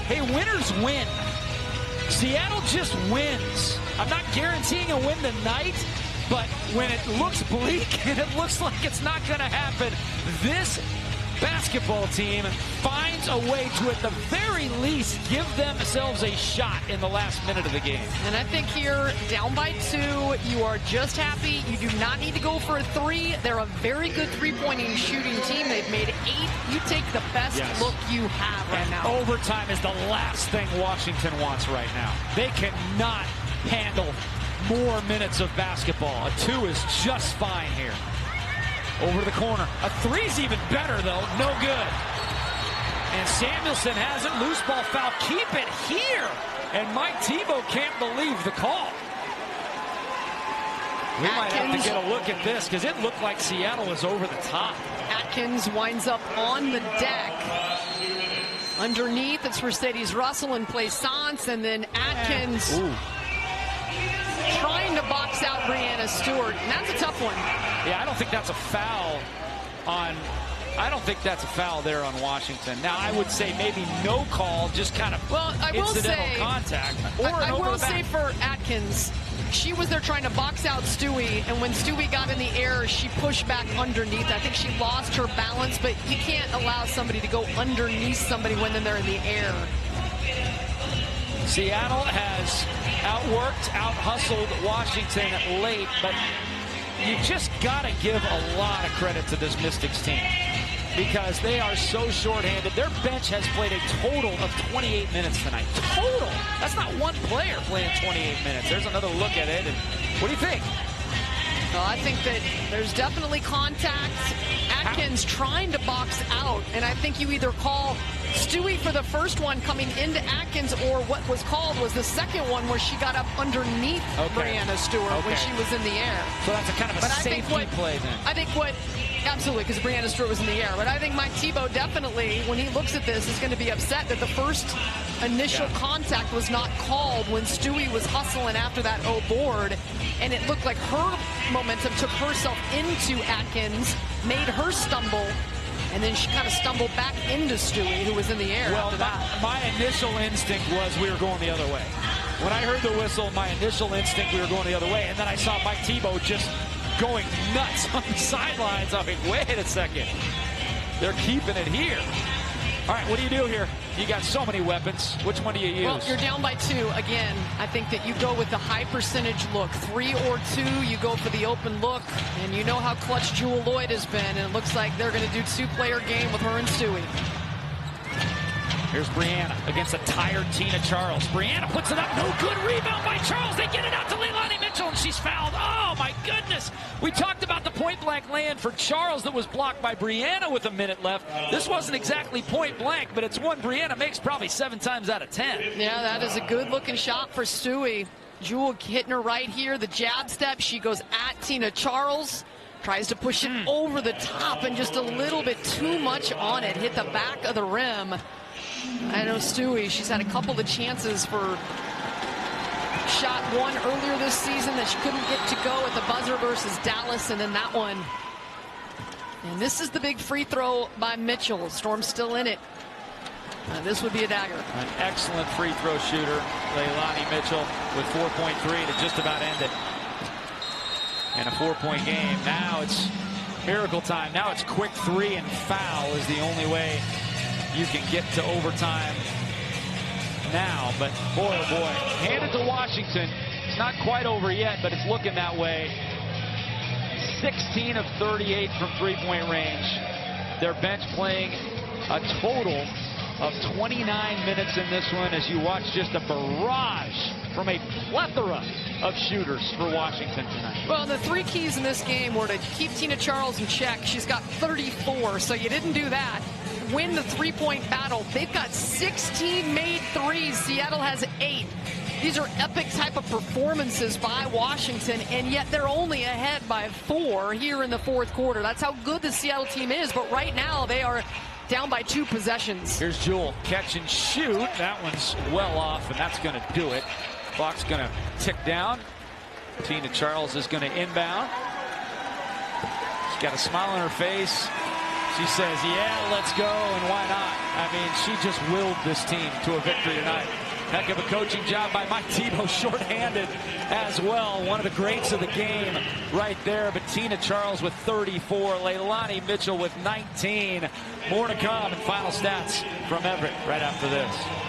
Hey, winners win. Seattle just wins. I'm not guaranteeing a win tonight, but when it looks bleak and it looks like it's not going to happen, this basketball team finds a way to, at the very least, give themselves a shot in the last minute of the game. And I think here, down by 2, you are just happy. You do not need to go for a 3. They're a very good three-pointing shooting team. They've made 8. You take the best look you have right now. Overtime is the last thing Washington wants right now. They cannot handle more minutes of basketball. A 2 is just fine here. Over the corner. A 3's even better, though. No good. And Samuelson has it. Loose ball foul. Keep it here. And Mike Thibault can't believe the call. We might have to get a look at this because it looked like Seattle was over the top. Atkins winds up on the deck. Underneath, it's Mercedes Russell and Plaisance, and then Atkins trying to box out Breanna Stewart, and that's a tough one. Yeah, I don't think that's a foul on. I don't think that's a foul there on Washington. Now, I would say maybe no call, just kind of incidental contact. I will say for Atkins, she was there trying to box out Stewie, and when Stewie got in the air, she pushed back underneath. I think she lost her balance, but you can't allow somebody to go underneath somebody when they're in the air. Seattle has outworked, out-hustled Washington late, but you just got to give a lot of credit to this Mystics team because they are so shorthanded. Their bench has played a total of 28 minutes tonight. Total. That's not one player playing 28 minutes. There's another look at it. And what do you think? Well, I think that there's definitely contact. Atkins trying to box out, and I think you either call Stewie for the first one coming into Atkins, or what was called was the second one where she got up underneath Breanna Stewart when she was in the air. So that's a kind of a safety play then. I think absolutely, because Breanna Stewart was in the air. But I think Mike Thibault definitely, when he looks at this, is going to be upset that the first initial contact was not called when Stewie was hustling after that board. And it looked like her momentum took herself into Atkins, made her stumble, and then she kind of stumbled back into Stewie, who was in the air after that. My initial instinct was we were going the other way. When I heard the whistle, my initial instinct we were going the other way. And then I saw Mike Thibault just going nuts on the sidelines. I mean, wait a second. They're keeping it here. All right, what do you do here? You got so many weapons. Which one do you use? Well, you're down by 2. Again, I think that you go with the high percentage look. 3 or 2, you go for the open look. And you know how clutch Jewell Loyd has been. And it looks like they're going to do 2-player game with her and Stewie. Here's Breanna against a tired Tina Charles. Breanna puts it up. No good rebound by Charles. They get it out to Leilani Mitchell, and she's fouled. Oh, my goodness. We talked about the point-blank land for Charles that was blocked by Breanna with a minute left. This wasn't exactly point-blank, but it's one Breanna makes probably 7 times out of 10. Yeah, that is a good-looking shot for Stewie. Jewell hitting her right here. The jab step. She goes at Tina Charles. Tries to push it over the top, and just a little bit too much on it. Hit the back of the rim. I know Stewie, she's had a couple of chances for shot 1 earlier this season that she couldn't get to go at the buzzer versus Dallas, and then that one. And this is the big free throw by Mitchell. Storm's still in it. This would be a dagger. An excellent free throw shooter, Leilani Mitchell, with 4.3 to just about end it. And a 4-point game. Now it's miracle time. Now it's quick 3 and foul is the only way you can get to overtime now. But boy, oh boy, handed to Washington. It's not quite over yet, but it's looking that way. 16 of 38 from three-point range. Their bench playing a total of 29 minutes in this one as you watch just a barrage from a plethora of shooters for Washington tonight. Well, the 3 keys in this game were to keep Tina Charles in check. She's got 34, so you didn't do that. Win the three-point battle. They've got 16 made threes. Seattle has 8. These are epic type of performances by Washington, and yet they're only ahead by 4 here in the 4th quarter. That's how good the Seattle team is, but right now they are down by 2 possessions. Here's Jewell, catch and shoot. That one's well off, and that's going to do it. Clock's going to tick down. Tina Charles is going to inbound. She's got a smile on her face. She says, yeah, let's go, and why not? I mean, she just willed this team to a victory tonight. Heck of a coaching job by Mike Thibault, shorthanded as well. One of the greats of the game right there. But Tina Charles with 34, Leilani Mitchell with 19. More to come and final stats from Everett right after this.